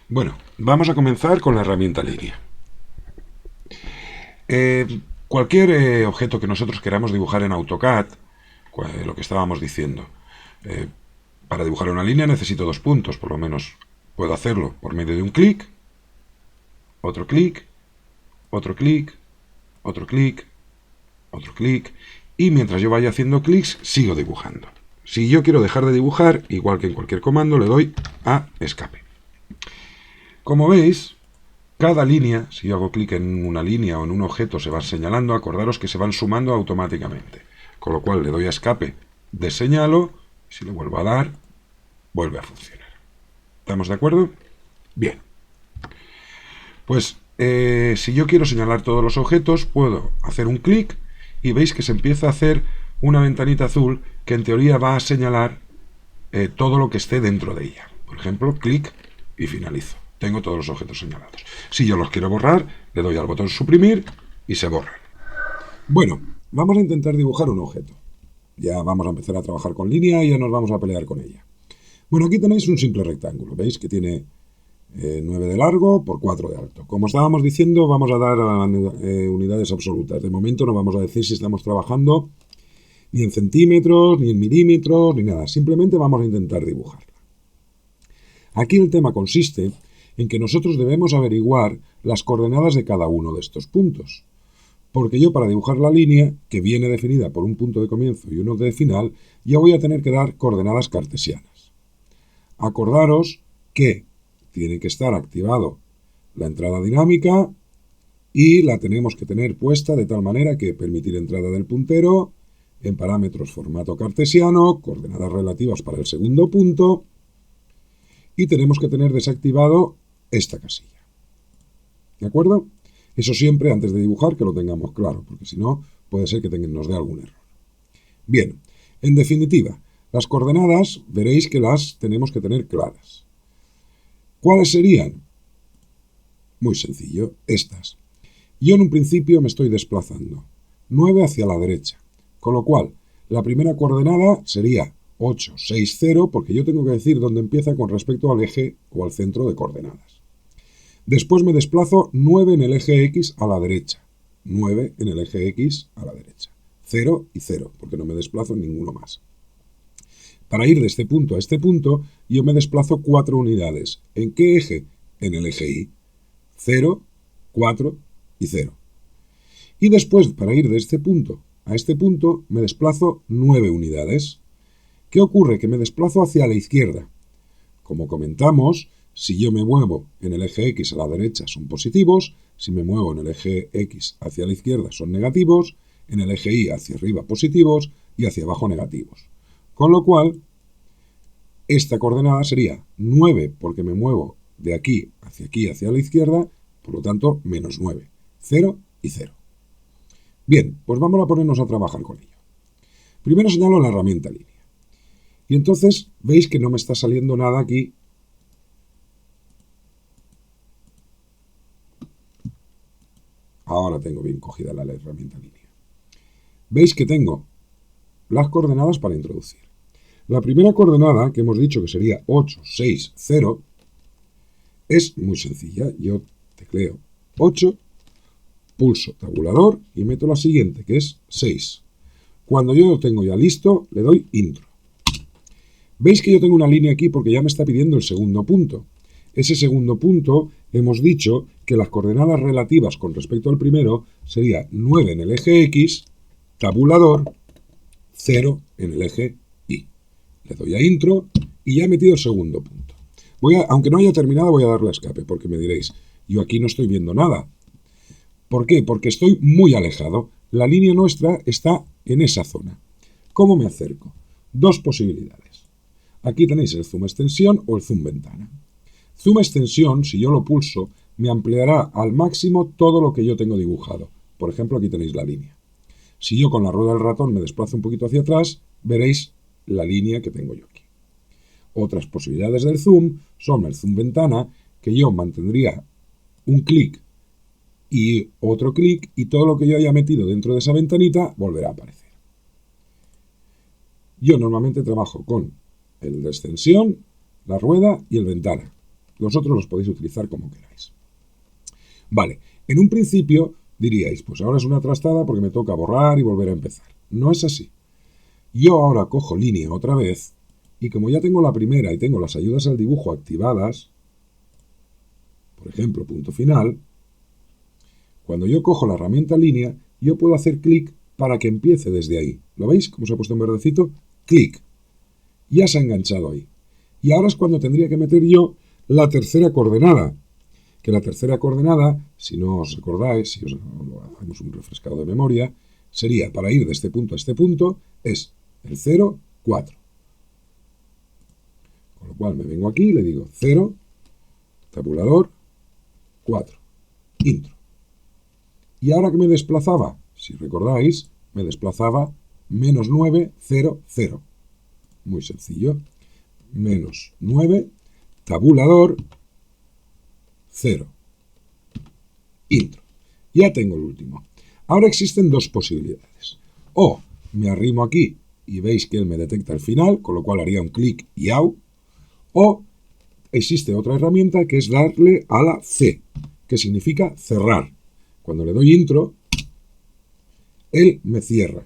Bueno, vamos a comenzar con la herramienta línea. Cualquier objeto que nosotros queramos dibujar en AutoCAD, lo que estábamos diciendo, eh, para dibujar una línea necesito 2 puntos, por lo menos puedo hacerlo por medio de un clic, otro clic, otro clic, otro clic, otro clic, y mientras yo vaya haciendo clics, sigo dibujando. Si yo quiero dejar de dibujar, igual que en cualquier comando, le doy a escape. Como veis, cada línea, si yo hago clic en una línea o en un objeto, se va señalando. Acordaros que se van sumando automáticamente. Con lo cual le doy a escape, deseñalo, si le vuelvo a dar, vuelve a funcionar. ¿Estamos de acuerdo? Bien. Pues si yo quiero señalar todos los objetos, puedo hacer un clic y veis que se empieza a hacer una ventanita azul que en teoría va a señalar todo lo que esté dentro de ella. Por ejemplo, clic y finalizo. Tengo todos los objetos señalados. Si yo los quiero borrar, le doy al botón suprimir y se borran. Bueno, vamos a intentar dibujar un objeto. Ya vamos a empezar a trabajar con línea y ya nos vamos a pelear con ella. Bueno, aquí tenéis un simple rectángulo. ¿Veis que tiene 9 de largo por 4 de alto? Como estábamos diciendo, vamos a dar unidades absolutas. De momento no vamos a decir si estamos trabajando ni en centímetros, ni en milímetros, ni nada. Simplemente vamos a intentar dibujarla. Aquí el tema consiste en que nosotros debemos averiguar las coordenadas de cada uno de estos puntos. Porque yo para dibujar la línea, que viene definida por un punto de comienzo y uno de final, ya voy a tener que dar coordenadas cartesianas. Acordaros que tiene que estar activado la entrada dinámica y la tenemos que tener puesta de tal manera que permitir entrada del puntero en parámetros formato cartesiano, coordenadas relativas para el segundo punto, y tenemos que tener desactivado esta casilla. ¿De acuerdo? Eso siempre antes de dibujar que lo tengamos claro, porque si no puede ser que nos dé algún error. Bien, en definitiva, las coordenadas veréis que las tenemos que tener claras. ¿Cuáles serían? Muy sencillo, estas. Yo en un principio me estoy desplazando 9 hacia la derecha, con lo cual la primera coordenada sería 8, 6, 0, porque yo tengo que decir dónde empieza con respecto al eje o al centro de coordenadas. Después me desplazo 9 en el eje X a la derecha. 9 en el eje X a la derecha. 0 y 0, porque no me desplazo en ninguno más. Para ir de este punto a este punto, yo me desplazo 4 unidades. ¿En qué eje? En el eje Y. 0, 4 y 0. Y después, para ir de este punto a este punto, me desplazo 9 unidades. ¿Qué ocurre? Que me desplazo hacia la izquierda. Como comentamos, si yo me muevo en el eje X a la derecha son positivos, si me muevo en el eje X hacia la izquierda son negativos, en el eje Y hacia arriba positivos y hacia abajo negativos. Con lo cual, esta coordenada sería 9 porque me muevo de aquí, hacia la izquierda, por lo tanto, menos 9. 0 y 0. Bien, pues vamos a ponernos a trabajar con ello. Primero señalo la herramienta línea. Y entonces veis que no me está saliendo nada aquí. Ahora tengo bien cogida la herramienta línea. Veis que tengo las coordenadas para introducir. La primera coordenada, que hemos dicho que sería 8, 6, 0, es muy sencilla. Yo tecleo 8, pulso tabulador y meto la siguiente, que es 6. Cuando yo lo tengo ya listo, le doy intro. Veis que yo tengo una línea aquí porque ya me está pidiendo el segundo punto. Ese segundo punto hemos dicho que las coordenadas relativas con respecto al primero sería 9 en el eje X, tabulador, 0 en el eje Y. Le doy a intro y ya he metido el segundo punto. Aunque no haya terminado, voy a darle a escape, porque me diréis, yo aquí no estoy viendo nada. ¿Por qué? Porque estoy muy alejado. La línea nuestra está en esa zona. ¿Cómo me acerco? Dos posibilidades. Aquí tenéis el zoom extensión o el zoom ventana. Zoom extensión, si yo lo pulso, me ampliará al máximo todo lo que yo tengo dibujado. Por ejemplo, aquí tenéis la línea. Si yo con la rueda del ratón me desplazo un poquito hacia atrás, veréis la línea que tengo yo aquí. Otras posibilidades del zoom son el zoom ventana, que yo mantendría un clic y otro clic, y todo lo que yo haya metido dentro de esa ventanita volverá a aparecer. Yo normalmente trabajo con el de extensión, la rueda y el ventana. Vosotros los podéis utilizar como queráis. Vale, en un principio diríais, pues ahora es una trastada porque me toca borrar y volver a empezar. No es así. Yo ahora cojo línea otra vez y como ya tengo la primera y tengo las ayudas al dibujo activadas, por ejemplo, punto final, cuando yo cojo la herramienta línea, yo puedo hacer clic para que empiece desde ahí. ¿Lo veis? Como se ha puesto en verdecito. Clic. Ya se ha enganchado ahí. Y ahora es cuando tendría que meter yo la tercera coordenada. Que la tercera coordenada, si no os acordáis, si os hacemos un refrescado de memoria, sería, para ir de este punto a este punto, es el 0, 4. Con lo cual me vengo aquí y le digo 0, tabulador, 4, intro. Y ahora que me desplazaba, si recordáis, me desplazaba menos 9, 0, 0. Muy sencillo. Menos 9, tabulador, 0. Intro. Ya tengo el último. Ahora existen dos posibilidades. O me arrimo aquí y veis que él me detecta el final, con lo cual haría un clic y out. O existe otra herramienta que es darle a la C, que significa cerrar. Cuando le doy intro, él me cierra.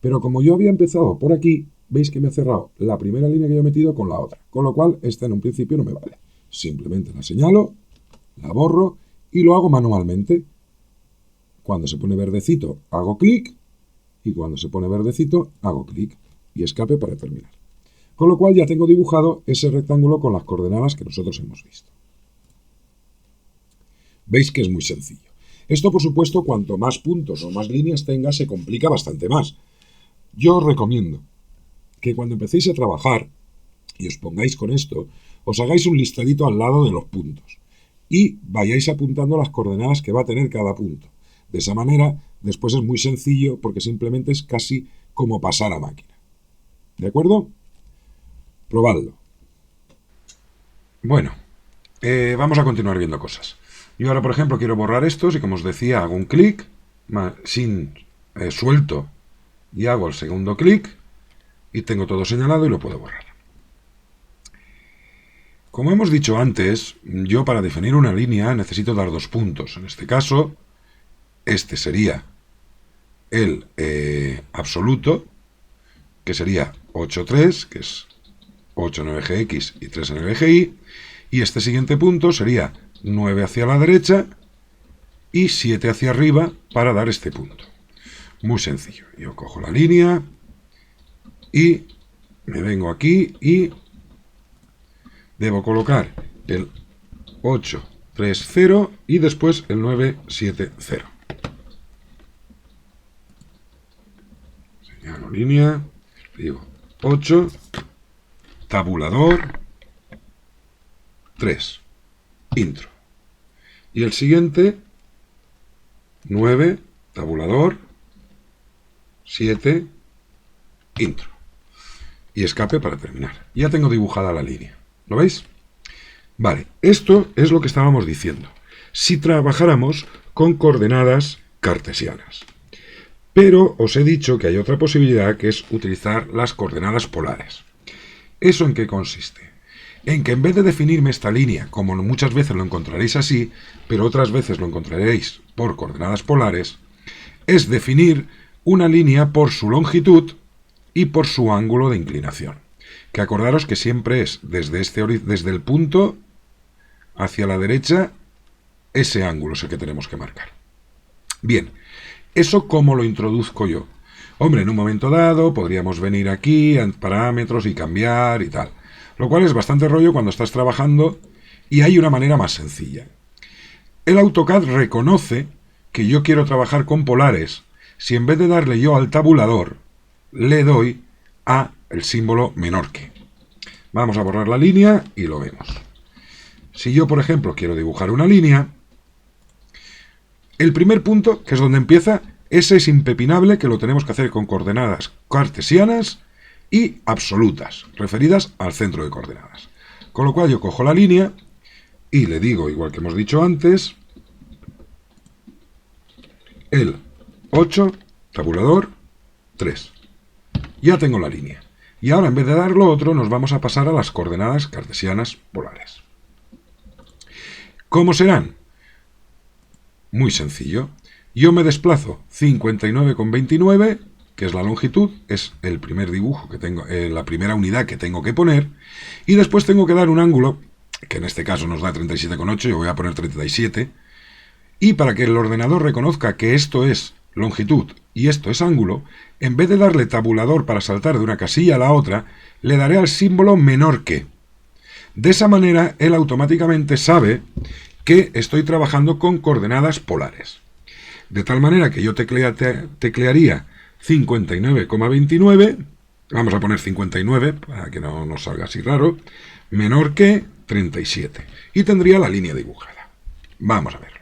Pero como yo había empezado por aquí, veis que me ha cerrado la primera línea que yo he metido con la otra. Con lo cual, esta en un principio no me vale. Simplemente la señalo, la borro y lo hago manualmente. Cuando se pone verdecito, hago clic. Y cuando se pone verdecito, hago clic. Y escape para terminar. Con lo cual ya tengo dibujado ese rectángulo con las coordenadas que nosotros hemos visto. Veis que es muy sencillo. Esto, por supuesto, cuanto más puntos o más líneas tenga, se complica bastante más. Yo os recomiendo que cuando empecéis a trabajar y os pongáis con esto, os hagáis un listadito al lado de los puntos y vayáis apuntando las coordenadas que va a tener cada punto. De esa manera, después es muy sencillo porque simplemente es casi como pasar a máquina. ¿De acuerdo? Probadlo. Bueno, vamos a continuar viendo cosas. Yo ahora, por ejemplo, quiero borrar estos y como os decía, hago un clic, sin suelto y hago el segundo clic y tengo todo señalado y lo puedo borrar. Como hemos dicho antes, yo para definir una línea necesito dar dos puntos. En este caso, este sería el absoluto, que sería 8,3, que es 8 en el eje X y 3 en el eje Y, y este siguiente punto sería 9 hacia la derecha y 7 hacia arriba para dar este punto. Muy sencillo. Yo cojo la línea y me vengo aquí y debo colocar el 8,3,0 y después el 9,7,0. Señalo línea, digo 8, tabulador, 3, intro. Y el siguiente, 9, tabulador, 7, intro. Y escape para terminar. Ya tengo dibujada la línea. ¿Lo veis? Vale, esto es lo que estábamos diciendo. Si trabajáramos con coordenadas cartesianas. Pero os he dicho que hay otra posibilidad que es utilizar las coordenadas polares. ¿Eso en qué consiste? En que en vez de definirme esta línea, como muchas veces lo encontraréis así, pero otras veces lo encontraréis por coordenadas polares, es definir una línea por su longitud y por su ángulo de inclinación. Que acordaros que siempre es desde el punto hacia la derecha, ese ángulo es el que tenemos que marcar. Bien, ¿eso cómo lo introduzco yo? Hombre, en un momento dado podríamos venir aquí a parámetros y cambiar y tal. Lo cual es bastante rollo cuando estás trabajando y hay una manera más sencilla. El AutoCAD reconoce que yo quiero trabajar con polares si en vez de darle yo al tabulador, le doy a el símbolo menor que. Vamos a borrar la línea y lo vemos. Si yo, por ejemplo, quiero dibujar una línea, el primer punto, que es donde empieza, ese es impepinable que lo tenemos que hacer con coordenadas cartesianas y absolutas, referidas al centro de coordenadas. Con lo cual yo cojo la línea y le digo, igual que hemos dicho antes, el 8, tabulador, 3. Ya tengo la línea. Y ahora, en vez de dar lo otro, nos vamos a pasar a las coordenadas cartesianas polares. ¿Cómo serán? Muy sencillo. Yo me desplazo 59,29, que es la longitud, es el primer dibujo que tengo, la primera unidad que tengo que poner, y después tengo que dar un ángulo, que en este caso nos da 37,8, yo voy a poner 37, y para que el ordenador reconozca que esto es longitud y esto es ángulo, en vez de darle tabulador para saltar de una casilla a la otra, le daré al símbolo menor que. De esa manera, él automáticamente sabe que estoy trabajando con coordenadas polares. De tal manera que yo teclearía 59,29, vamos a poner 59, para que no nos salga así raro, menor que 37. Y tendría la línea dibujada. Vamos a verlo.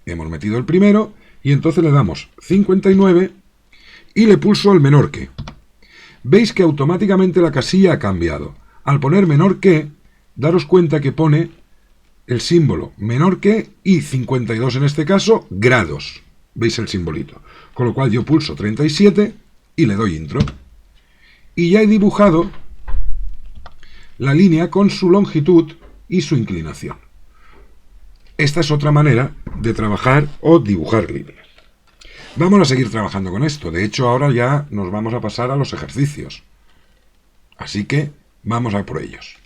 Hemos metido el primero, y entonces le damos 59, y le pulso el menor que. Veis que automáticamente la casilla ha cambiado. Al poner menor que, daros cuenta que pone el símbolo menor que y 52 en este caso, grados. ¿Veis el simbolito? Con lo cual yo pulso 37 y le doy intro. Y ya he dibujado la línea con su longitud y su inclinación. Esta es otra manera de trabajar o dibujar líneas. Vamos a seguir trabajando con esto. De hecho, ahora ya nos vamos a pasar a los ejercicios. Así que vamos a por ellos.